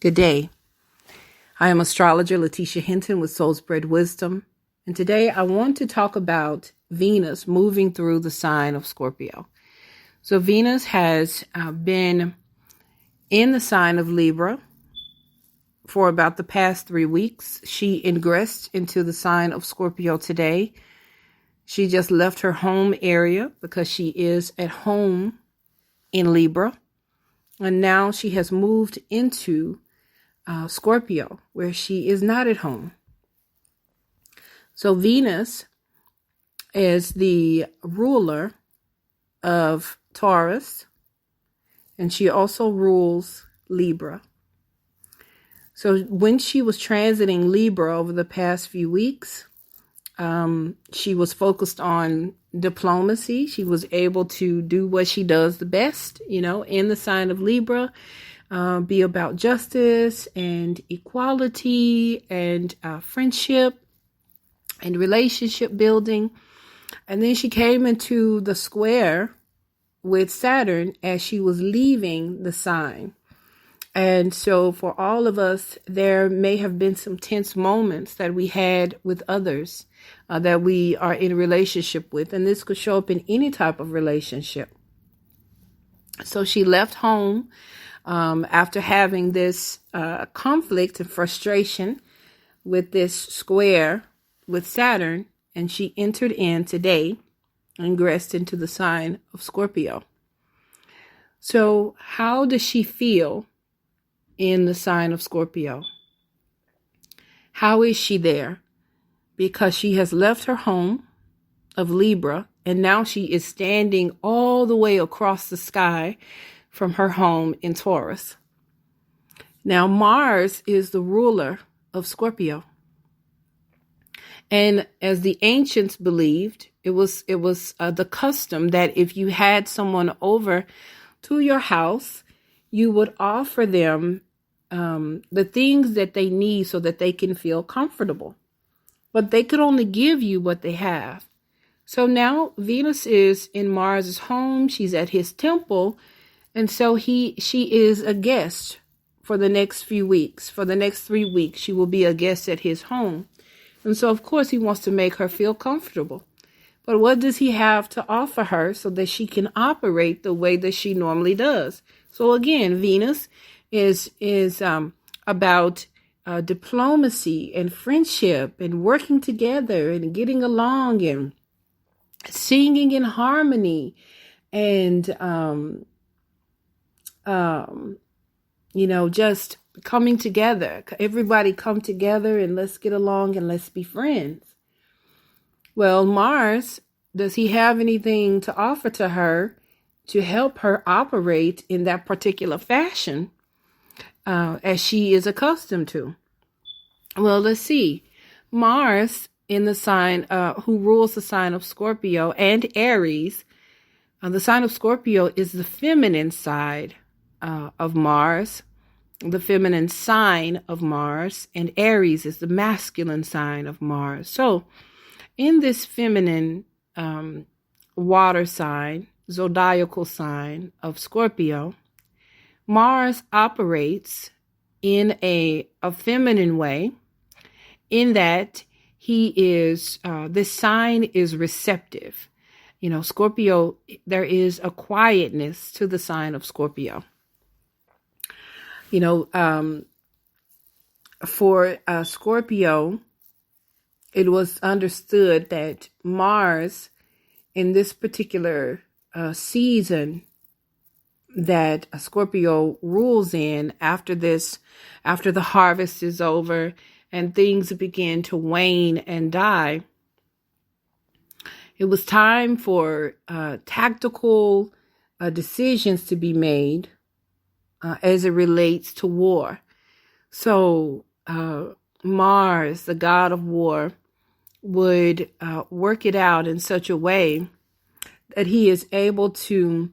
Good day. I am astrologer Lateesha Hinton with Soul Spread Wisdom. And today I want to talk about Venus moving through the sign of Scorpio. So Venus has been in the sign of Libra for about the past 3 weeks. She ingressed into the sign of Scorpio today. She just left her home area because she is at home in Libra. And now she has moved into Scorpio, where she is not at home. So Venus is the ruler of Taurus, and she also rules Libra. So when she was transiting Libra over the past few weeks, she was focused on diplomacy. She was able to do what she does the best, in the sign of Libra. Be about justice and equality and friendship and relationship building. And then she came into the square with Saturn as she was leaving the sign. And so for all of us, there may have been some tense moments that we had with others that we are in a relationship with. And this could show up in any type of relationship. So she left home after having this conflict and frustration with this square with Saturn, and she entered in today, ingressed into the sign of Scorpio. So how does she feel in the sign of Scorpio? How is she there? Because she has left her home of Libra, and now she is standing all the way across the sky from her home in Taurus. Now, Mars is the ruler of Scorpio. And as the ancients believed, it was the custom that if you had someone over to your house, you would offer them the things that they need so that they can feel comfortable. But they could only give you what they have. So now Venus is in Mars's home. She's at his temple. And so she is a guest for the next few weeks. For the next 3 weeks, she will be a guest at his home. And so, of course, he wants to make her feel comfortable. But what does he have to offer her so that she can operate the way that she normally does? So again, Venus is about diplomacy and friendship and working together and getting along and singing in harmony and just coming together. Everybody come together and let's get along and let's be friends. Well, Mars, does he have anything to offer to her to help her operate in that particular fashion as she is accustomed to? Well, let's see. Mars in the sign, who rules the sign of Scorpio and Aries, the sign of Scorpio is the feminine side of Mars, the feminine sign of Mars, and Aries is the masculine sign of Mars. So in this feminine water sign, zodiacal sign of Scorpio, Mars operates in a feminine way, in that he is, this sign is receptive. Scorpio, there is a quietness to the sign of Scorpio. For Scorpio, it was understood that Mars, in this particular season that Scorpio rules in, after the harvest is over and things begin to wane and die, it was time for tactical decisions to be made as it relates to war. So Mars, the god of war, would work it out in such a way that he is able to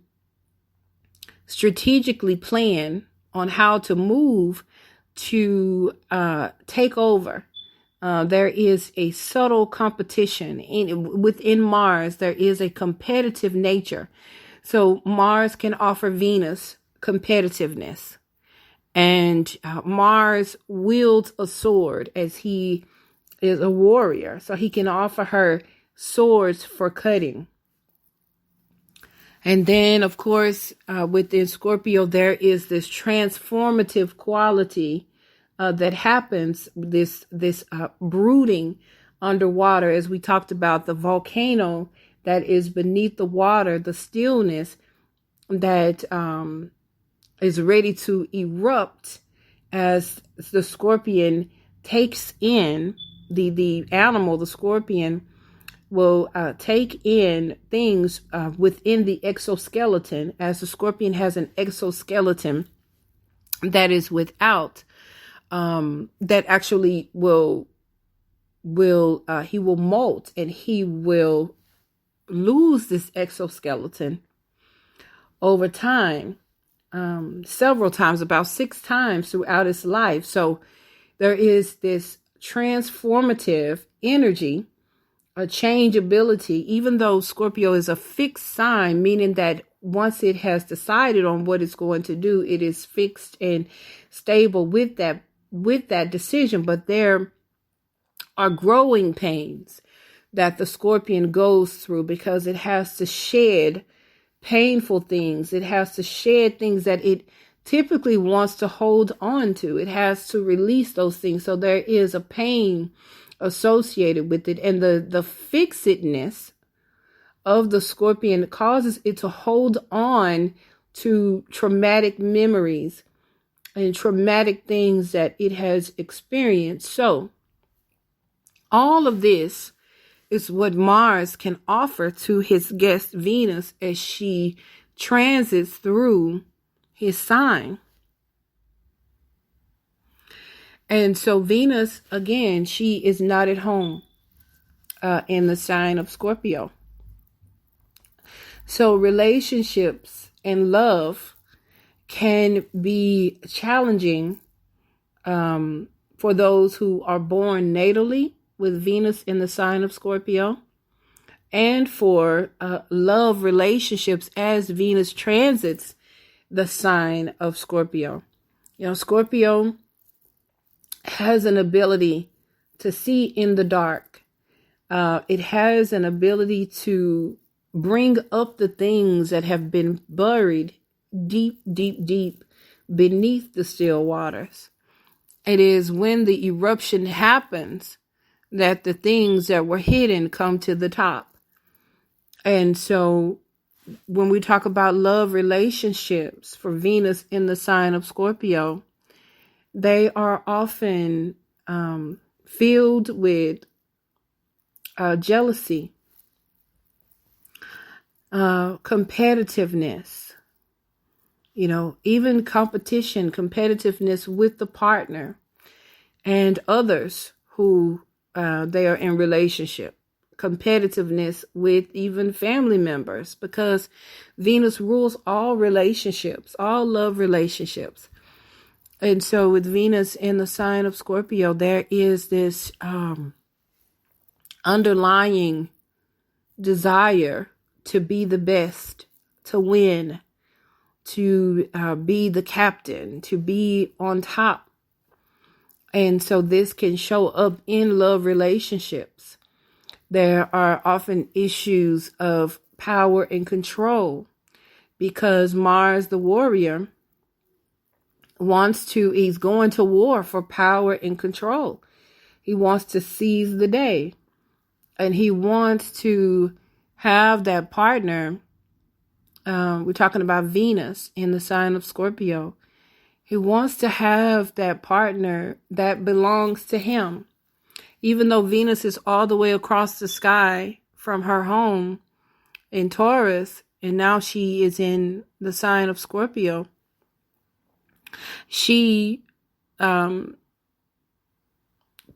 strategically plan on how to move to take over. There is a subtle competition within Mars. There is a competitive nature. So Mars can offer Venus competitiveness. And Mars wields a sword as he is a warrior. So he can offer her swords for cutting. And then, of course, within Scorpio, there is this transformative quality that happens, this brooding underwater, as we talked about, the volcano that is beneath the water, the stillness that is ready to erupt as the scorpion takes in the animal, the scorpion will take in things within the exoskeleton, as the scorpion has an exoskeleton that is without, that actually will he will molt, and he will lose this exoskeleton over time, several times, about 6 times throughout his life. So there is this transformative energy, a changeability, even though Scorpio is a fixed sign, meaning that once it has decided on what it's going to do, it is fixed and stable with that decision. But there are growing pains that the scorpion goes through, because it has to shed painful things. It has to shed things that it typically wants to hold on to. It has to release those things. So there is a pain associated with it. And the fixedness of the scorpion causes it to hold on to traumatic memories and traumatic things that it has experienced. So all of this is what Mars can offer to his guest Venus as she transits through his sign. And so Venus, again, she is not at home in the sign of Scorpio. So relationships and love can be challenging for those who are born natally with Venus in the sign of Scorpio, and for love relationships as Venus transits the sign of Scorpio. You know, Scorpio has an ability to see in the dark. It has an ability to bring up the things that have been buried deep, deep, deep beneath the still waters. It is when the eruption happens that the things that were hidden come to the top. And so when we talk about love relationships for Venus in the sign of Scorpio, they are often filled with jealousy, competitiveness, you know, even competition, competitiveness with the partner and others who they are in relationship, competitiveness with even family members, because Venus rules all relationships, all love relationships. And so with Venus in the sign of Scorpio, there is this underlying desire to be the best, to win, to be the captain, to be on top. And so this can show up in love relationships. There are often issues of power and control, because Mars, the warrior, he's going to war for power and control. He wants to seize the day, and he wants to have that partner. We're talking about Venus in the sign of Scorpio. He wants to have that partner that belongs to him. Even though Venus is all the way across the sky from her home in Taurus, and now she is in the sign of Scorpio, there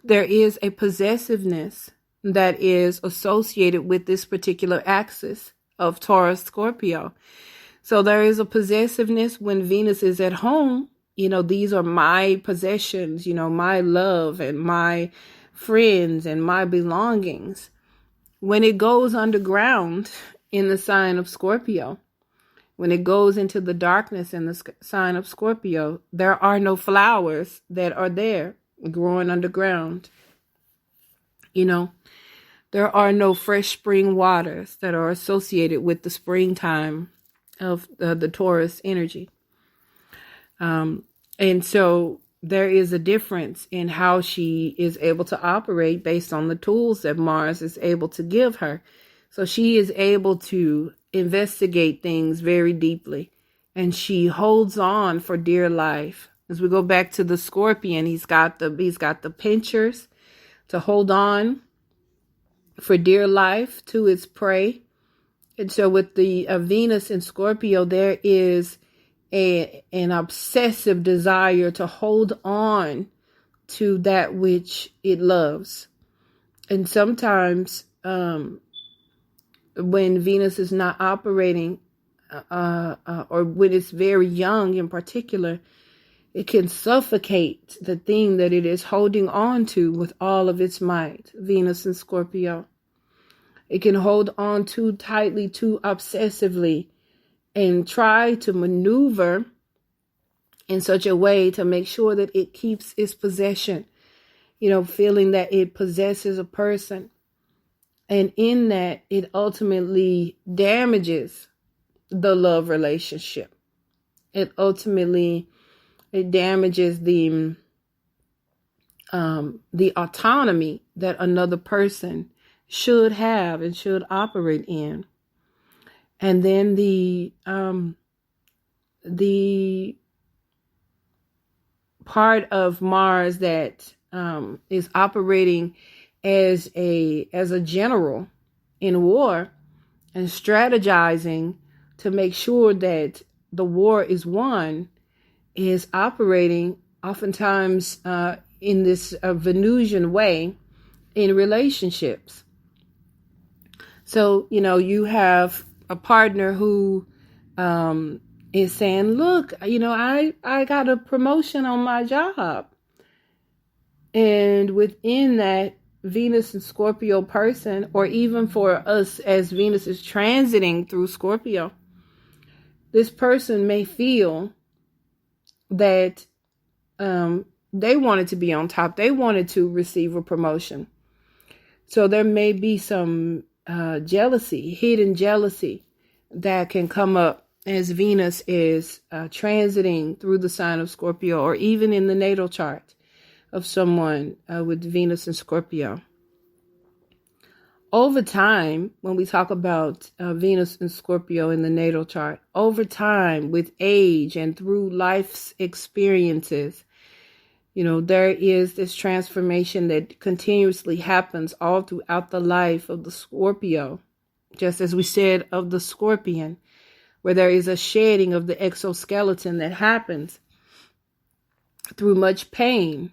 is a possessiveness that is associated with this particular axis of Taurus Scorpio. So there is a possessiveness when Venus is at home. You know, these are my possessions, you know, my love and my friends and my belongings. When it goes underground in the sign of Scorpio, when it goes into the darkness in the sign of Scorpio, there are no flowers that are there growing underground. There are no fresh spring waters that are associated with the springtime of the Taurus energy. And so there is a difference in how she is able to operate based on the tools that Mars is able to give her. So she is able to investigate things very deeply, and she holds on for dear life. As we go back to the Scorpion, he's got the pinchers to hold on for dear life to its prey. And so with the Venus in Scorpio, there is an obsessive desire to hold on to that which it loves. And sometimes when Venus is not operating, or when it's very young in particular, it can suffocate the thing that it is holding on to with all of its might. Venus in Scorpio. It can hold on too tightly, too obsessively, and try to maneuver in such a way to make sure that it keeps its possession, feeling that it possesses a person. And in that, it ultimately damages the love relationship. It damages the autonomy that another person should have and should operate in. And then the part of Mars that is operating as a general in war and strategizing to make sure that the war is won is operating oftentimes in this Venusian way in relationships. So, you have a partner who is saying, look, I got a promotion on my job. And within that Venus and Scorpio person, or even for us as Venus is transiting through Scorpio, this person may feel that they wanted to be on top. They wanted to receive a promotion. So there may be some jealousy, hidden jealousy that can come up as Venus is transiting through the sign of Scorpio, or even in the natal chart of someone with Venus and Scorpio. Over time, when we talk about Venus and Scorpio in the natal chart, over time, with age and through life's experiences, there is this transformation that continuously happens all throughout the life of the Scorpio, just as we said of the Scorpion, where there is a shedding of the exoskeleton that happens through much pain.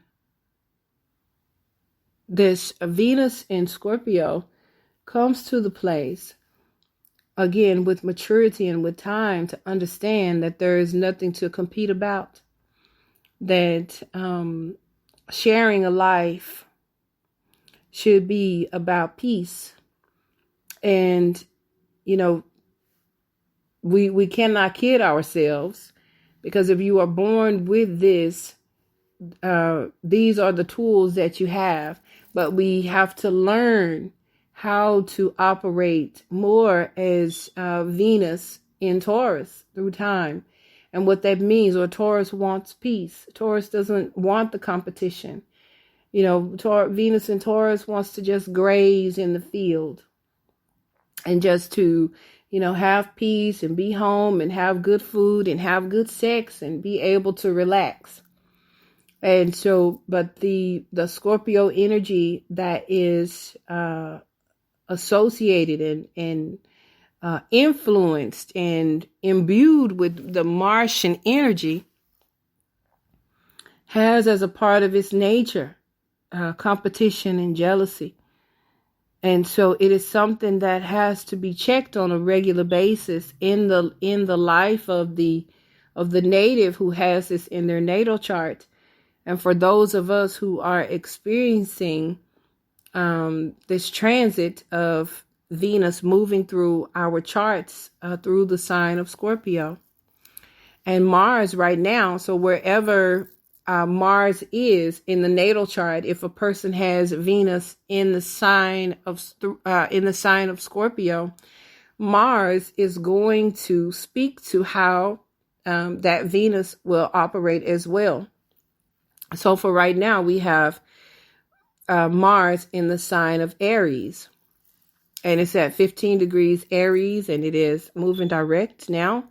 This Venus in Scorpio comes to the place, again, with maturity and with time, to understand that there is nothing to compete about. That sharing a life should be about peace. And, we cannot kid ourselves, because if you are born with this, these are the tools that you have. But we have to learn how to operate more as Venus in Taurus through time. And what that means, or Taurus wants peace. Taurus doesn't want the competition. Venus in Taurus wants to just graze in the field and just to, have peace and be home and have good food and have good sex and be able to relax. And so, but the Scorpio energy that is associated and influenced and imbued with the Martian energy has as a part of its nature competition and jealousy. And so it is something that has to be checked on a regular basis in the life of the native who has this in their natal chart. And for those of us who are experiencing this transit of Venus moving through our charts through the sign of Scorpio. And Mars right now, so wherever Mars is in the natal chart, if a person has Venus in the sign of Scorpio, Mars is going to speak to how that Venus will operate as well. So for right now, we have Mars in the sign of Aries, and it's at 15 degrees Aries, and it is moving direct now.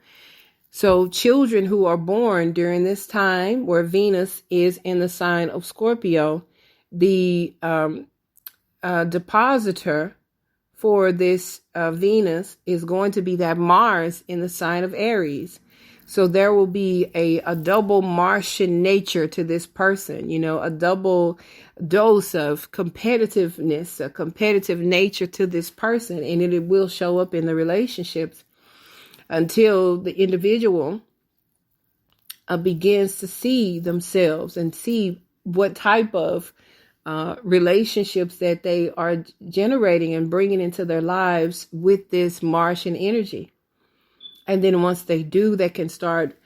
So children who are born during this time where Venus is in the sign of Scorpio, the depositor for this Venus is going to be that Mars in the sign of Aries. So there will be a double Martian nature to this person, a double dose of competitiveness, a competitive nature to this person, and it will show up in the relationships until the individual begins to see themselves and see what type of relationships that they are generating and bringing into their lives with this Martian energy. And then once they do, they can start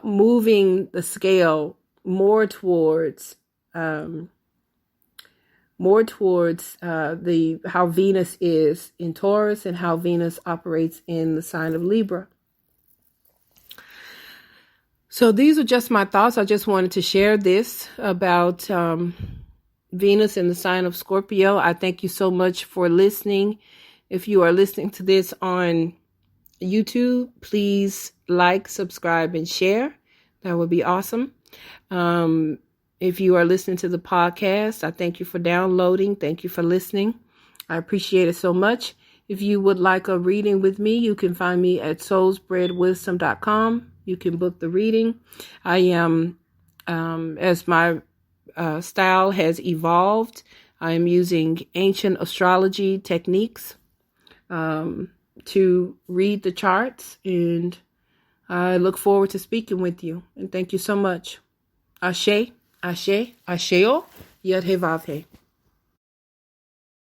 moving the scale more towards how Venus is in Taurus and how Venus operates in the sign of Libra. So these are just my thoughts. I just wanted to share this about Venus in the sign of Scorpio. I thank you so much for listening. If you are listening to this on YouTube, please like, subscribe, and share. That would be awesome. If you are listening to the podcast, I thank you for downloading. Thank you for listening. I appreciate it so much. If you would like a reading with me, you can find me at soulsbreadwisdom.com. You can book the reading. I am, as my style has evolved, I am using ancient astrology techniques to read the charts, and I look forward to speaking with you. And thank you so much. Ase Ase Ase O, Yad He Vav He.